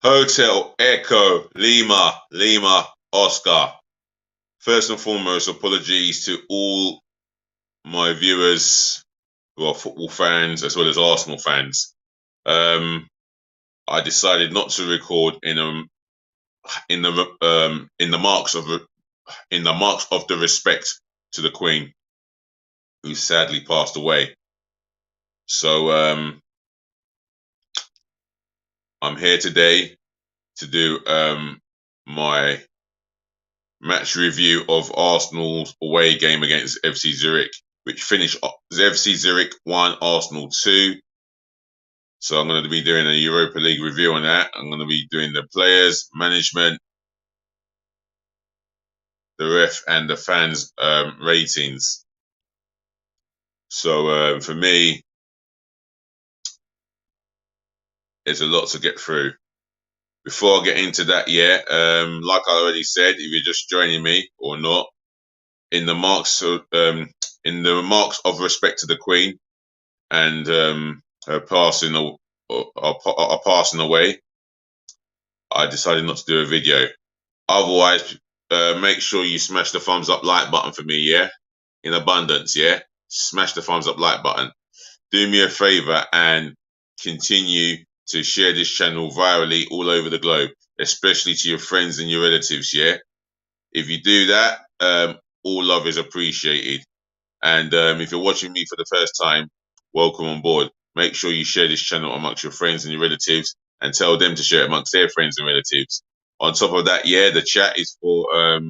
Hotel Echo Lima Lima Oscar. First and foremost, apologies to all my viewers who are football fans as well as Arsenal fans. I decided not to record in the marks of the respect to the Queen, who sadly passed away. So I'm here today to do my match review of Arsenal's away game against FC Zurich, which finished FC Zurich 1, Arsenal 2. So I'm going to be doing a Europa League review on that. I'm going to be doing the players, management, the ref, and the fans' ratings. So for me, there's a lot to get through. Before I get into that, like I already said, if you're just joining me or not, in the marks of respect to the Queen and her passing away, I decided not to do a video. Otherwise, make sure you smash the thumbs up like button for me, yeah? In abundance, yeah? Smash the thumbs up like button. Do me a favor and continue to share this channel virally all over the globe, especially to your friends and your relatives, yeah? If you do that, all love is appreciated. And if you're watching me for the first time, welcome on board. Make sure you share this channel amongst your friends and your relatives and tell them to share it amongst their friends and relatives. On top of that, yeah, the chat is for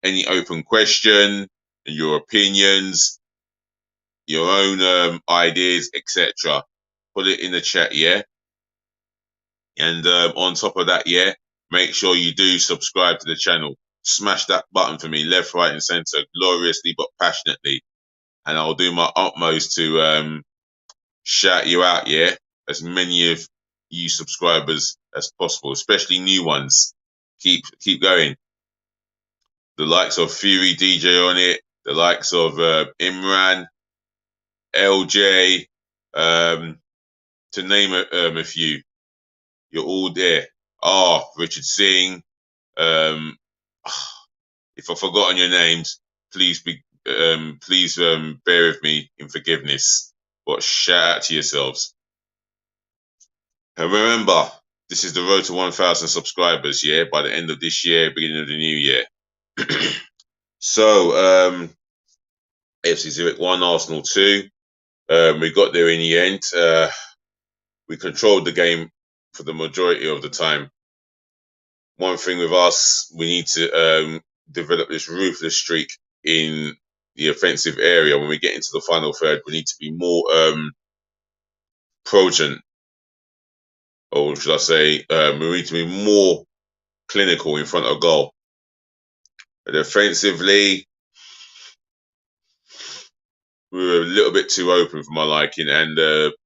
any open question, your opinions, your own ideas, etc. Put it in the chat, yeah? And on top of that, yeah, make sure you do subscribe to the channel. Smash that button for me, left, right, and center, gloriously but passionately. And I'll do my utmost to shout you out, yeah? As many of you subscribers as possible, especially new ones. Keep going. The likes of Fury DJ on it, the likes of Imran, LJ, to name a few. You're all there. Richard Singh. If I've forgotten your names, please bear with me in forgiveness. But shout out to yourselves. And remember, this is the road to 1,000 subscribers, yeah, by the end of this year, beginning of the new year. So, FC Zurich 1, Arsenal 2. We got there in the end. We controlled the game for the majority of the time. One thing with us, we need to develop this ruthless streak in the offensive area. When we get into the final third, we need to be more progent, or should I say, we need to be more clinical in front of goal. Defensively, we were a little bit too open for my liking, and the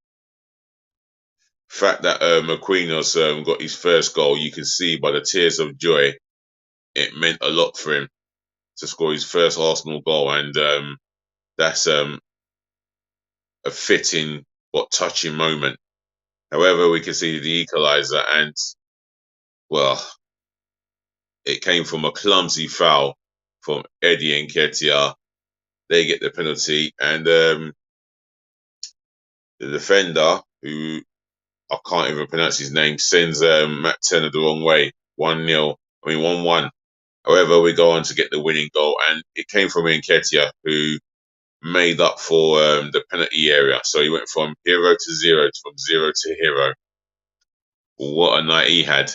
fact that Marquinhos got his first goal, you can see by the tears of joy, it meant a lot for him to score his first Arsenal goal, and that's a fitting but touching moment. However, we can see the equaliser, and well, it came from a clumsy foul from Eddie Nketiah. They get the penalty, and the defender, who I can't even pronounce his name, sends Matt Turner the wrong way. 1-1. However, we go on to get the winning goal, and it came from Nketiah, who made up for the penalty area. So he went from hero to zero, from zero to hero. What a night he had.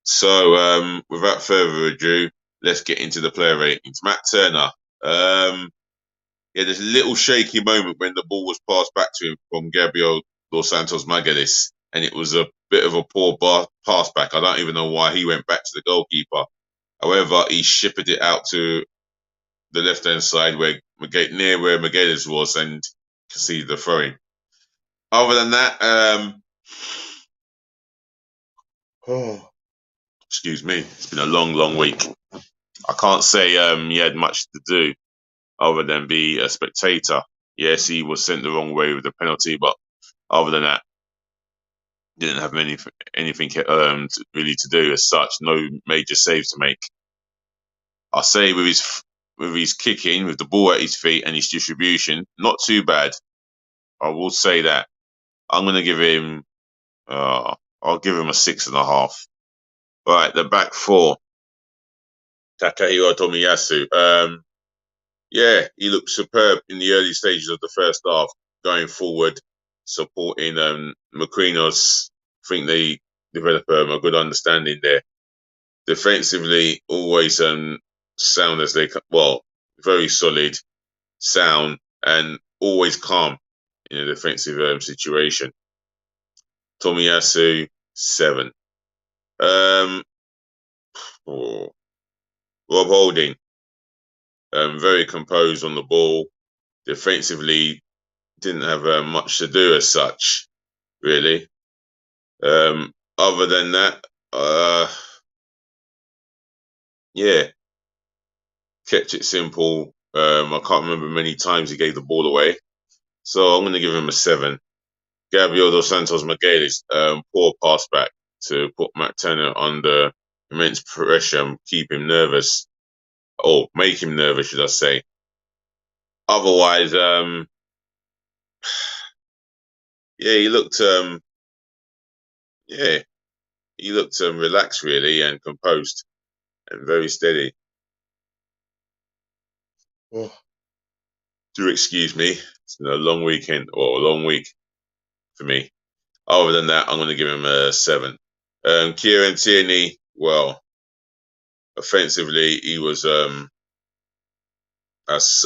So without further ado, let's get into the player ratings. Matt Turner. There's a little shaky moment when the ball was passed back to him from Gabriel Dos Santos Magalhães, and it was a bit of a poor pass back. I don't even know why he went back to the goalkeeper. However, he shipped it out to the left-hand side near where Magalhães was, and conceded the throw-in. Other than that, excuse me, it's been a long week. I can't say he had much to do other than be a spectator. Yes, he was sent the wrong way with the penalty, but other than that, Didn't have anything really to do as such. No major saves to make. I say with his kicking, with the ball at his feet and his distribution, not too bad. I will say that. I'm gonna give him. I'll give him a 6.5. Right, the back four. Takahiro Tomiyasu. Yeah, he looked superb in the early stages of the first half, going forward, supporting Macrinos. I think they develop a good understanding there. Defensively, always sound as they well, very solid, sound, and always calm in a defensive situation. Tomiyasu 7. Um, oh, Rob Holding, very composed on the ball. Defensively, didn't have much to do as such, really. Other than that, yeah, kept it simple. I can't remember many times he gave the ball away, so I'm going to give him a 7. Gabriel dos Santos Miguelis, poor pass back to put Matt Turner under immense pressure and keep him nervous, or make him nervous, should I say. Otherwise, yeah, yeah, he looked relaxed really and composed and very steady. Oh. Do excuse me. It's been a long weekend or a long week for me. Other than that, I'm going to give him a 7. Kieran Tierney, well, offensively, he was as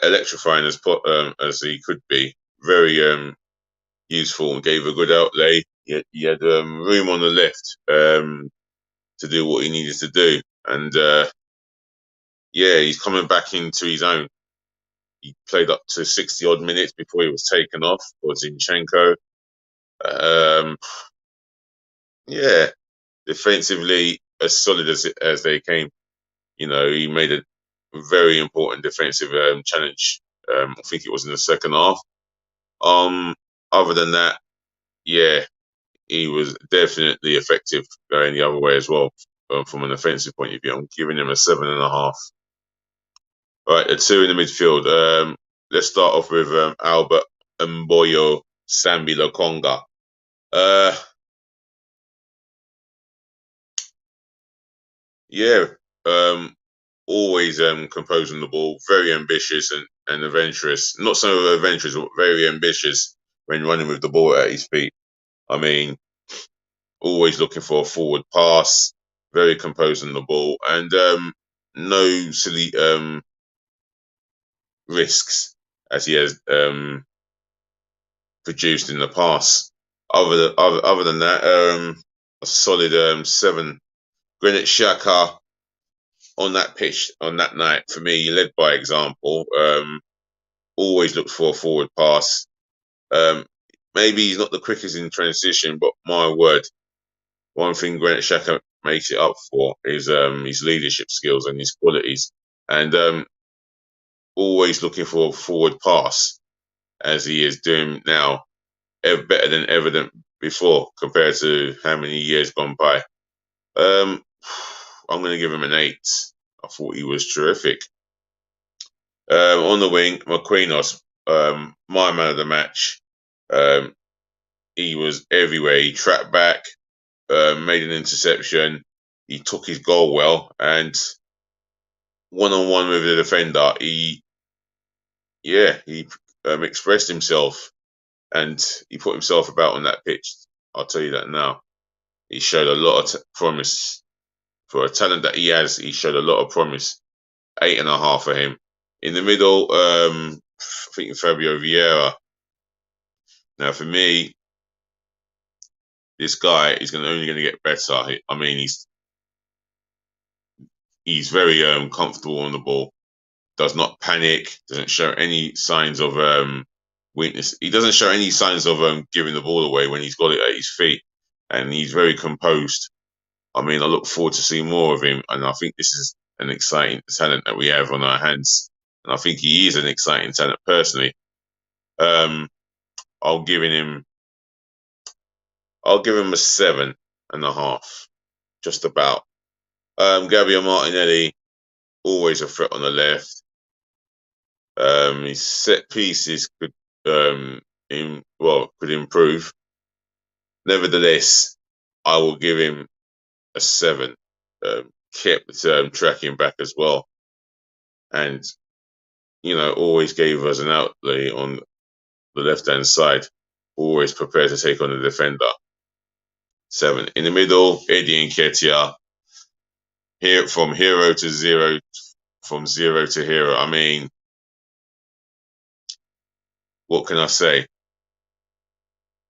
electrifying as he could be. Very useful and gave a good outlay. He had room on the left to do what he needed to do, and yeah, he's coming back into his own. He played up to 60 odd minutes before he was taken off for Zinchenko. Yeah, defensively as solid as they came. You know, he made a very important defensive challenge. I think it was in the second half. Other than that, yeah, he was definitely effective going the other way as well. From an offensive point of view, I'm giving him a 7.5. Right, the two in the midfield. Let's start off with Albert Mboyo Sambi Lokonga. Yeah, always composing the ball, very ambitious and adventurous. Not so adventurous, but very ambitious when running with the ball at his feet. I mean, always looking for a forward pass, very composed on the ball, and no silly risks as he has produced in the past. Other than that, a solid 7. Granit Xhaka on that pitch on that night for me, he led by example. Always looked for a forward pass. Maybe he's not the quickest in transition, but my word, one thing Granit Xhaka makes it up for is his leadership skills and his qualities, and always looking for a forward pass as he is doing now, better than ever than before compared to how many years gone by. I'm going to give him an 8. I thought he was terrific. On the wing, Marquinhos, my man of the match. He was everywhere. He tracked back, made an interception. He took his goal well, and one-on-one with the defender, he expressed himself, and he put himself about on that pitch. I'll tell you that now. He showed a lot of promise for a talent that he has. He showed a lot of promise. 8.5 for him. In the middle, I think Fabio Vieira. Now, for me, this guy is only going to get better. I mean, he's very comfortable on the ball. Does not panic. Doesn't show any signs of weakness. He doesn't show any signs of giving the ball away when he's got it at his feet, and he's very composed. I mean, I look forward to seeing more of him, and I think this is an exciting talent that we have on our hands, and I think he is an exciting talent personally. I'll give him I'll give him a 7.5, just about. Gabriel Martinelli, always a threat on the left. His set pieces could improve. Nevertheless, I will give him a 7. Kept tracking back as well, and always gave us an outlay on the left hand side. Always prepared to take on the defender. 7 in the middle. Eddie Nketiah, here from hero to zero, from zero to hero. I mean, what can I say?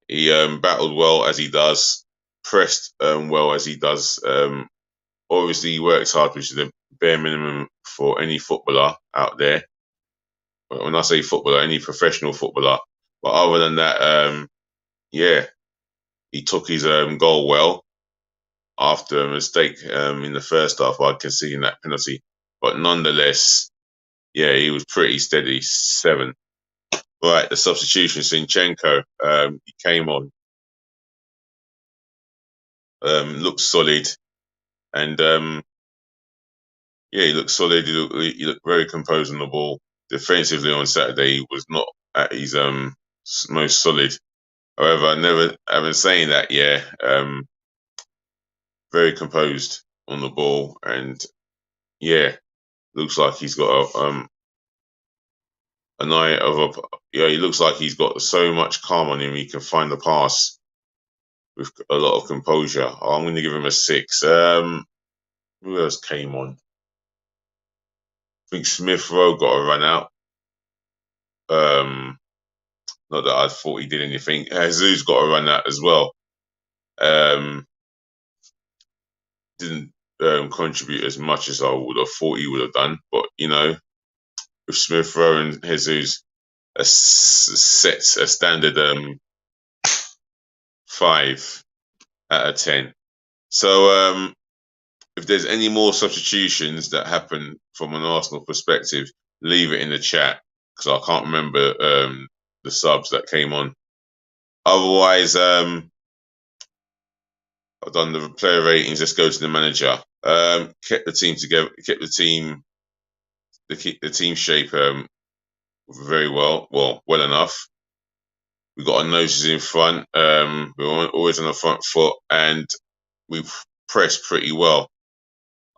He battled well as he does, pressed well as he does. Obviously, he works hard, which is the bare minimum for any footballer out there. When I say footballer, any professional footballer. But other than that, yeah, he took his goal well after a mistake in the first half by conceding that penalty. But nonetheless, yeah, he was pretty steady. 7. Right, the substitution, Zinchenko, he came on, looked solid, and yeah, he looked solid. He looked very composed on the ball. Defensively on Saturday, he was not at his most solid. However, I've been saying that, yeah, very composed on the ball, and yeah, looks like he's got an eye of a. Yeah, he looks like he's got so much calm on him. He can find the pass with a lot of composure. I'm going to give him a 6. Who else came on? I think Smith Rowe got a run out. Not that I thought he did anything. Jesus got a run out as well. Didn't contribute as much as I would have thought he would have done. But, with Smith Rowe and Jesus, sets a standard 5 out of 10. So if there's any more substitutions that happen from an Arsenal perspective, leave it in the chat, because I can't remember the subs that came on. Otherwise, I've done the player ratings. Let's go to the manager. Kept the team together, kept the team shape very well enough. We got our noses in front. We were always on the front foot, and we pressed pretty well.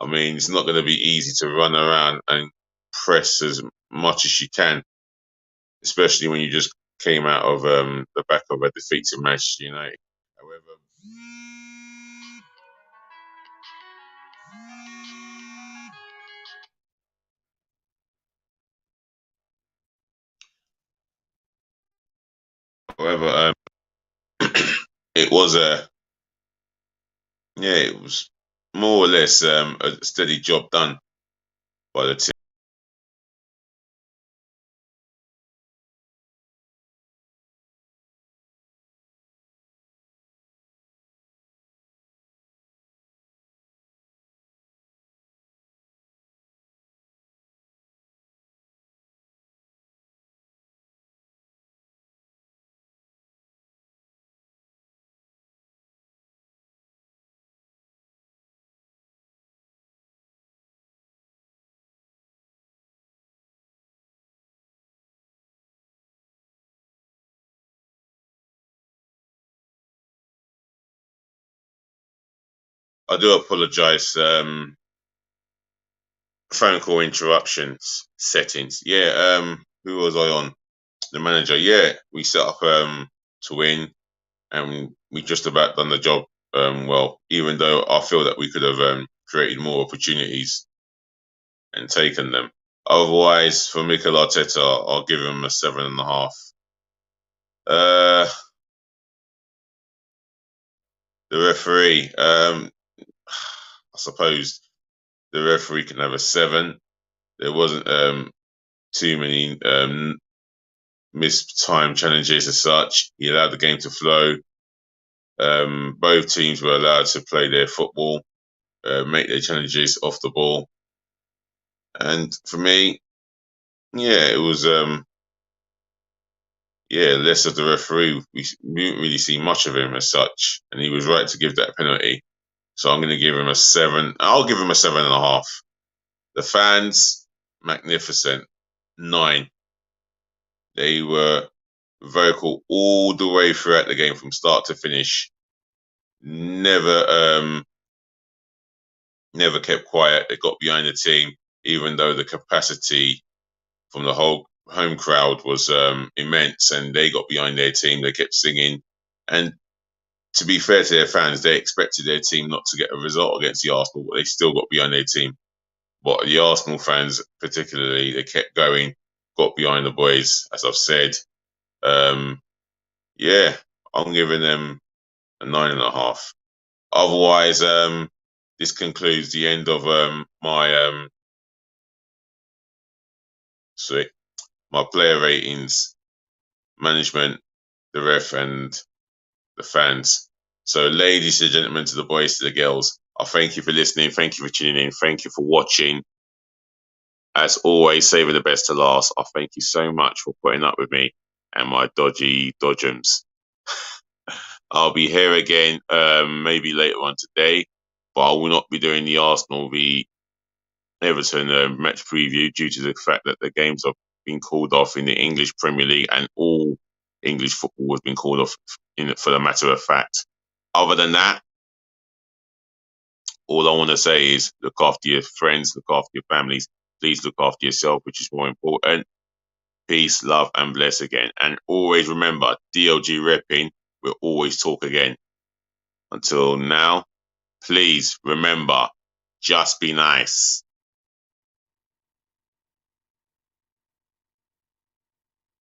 I mean, it's not going to be easy to run around and press as much as you can, especially when you just came out of the back of a defeat to Manchester United. However, it was it was more or less a steady job done by the team. I do apologise. Phone call interruptions settings. Yeah. Who was I on? The manager. Yeah, we set up to win, and we just about done the job well. Even though I feel that we could have created more opportunities and taken them. Otherwise, for Mikel Arteta, I'll give him a 7.5. The referee. I suppose the referee can have a 7. There wasn't too many missed time challenges as such. He allowed the game to flow. Both teams were allowed to play their football, make their challenges off the ball. And for me, yeah, it was yeah, less of the referee. We didn't really see much of him as such, and he was right to give that penalty. So I'm going to give him a 7. I'll give him a 7.5. The fans, magnificent. 9. They were vocal all the way throughout the game from start to finish. Never, never kept quiet. They got behind the team, even though the capacity from the whole home crowd was immense, and they got behind their team. They kept singing, and to be fair to their fans, they expected their team not to get a result against the Arsenal, but they still got behind their team. But the Arsenal fans, particularly, they kept going, got behind the boys, as I've said. Um, yeah, I'm giving them a 9.5. Otherwise, this concludes the end of my sorry, my player ratings, management, the ref, and the fans. So, ladies and gentlemen, to the boys, to the girls, I thank you for listening. Thank you for tuning in. Thank you for watching. As always, saving the best to last. I thank you so much for putting up with me and my dodgy dodgems. I'll be here again, maybe later on today, but I will not be doing the Arsenal v Everton match preview due to the fact that the games have been called off in the English Premier League, and all English football has been called off for the matter of fact. Other than that, all I want to say is look after your friends, look after your families. Please look after yourself, which is more important. Peace, love, and bless again. And always remember, DLG repping, we'll always talk again. Until now, please remember, just be nice.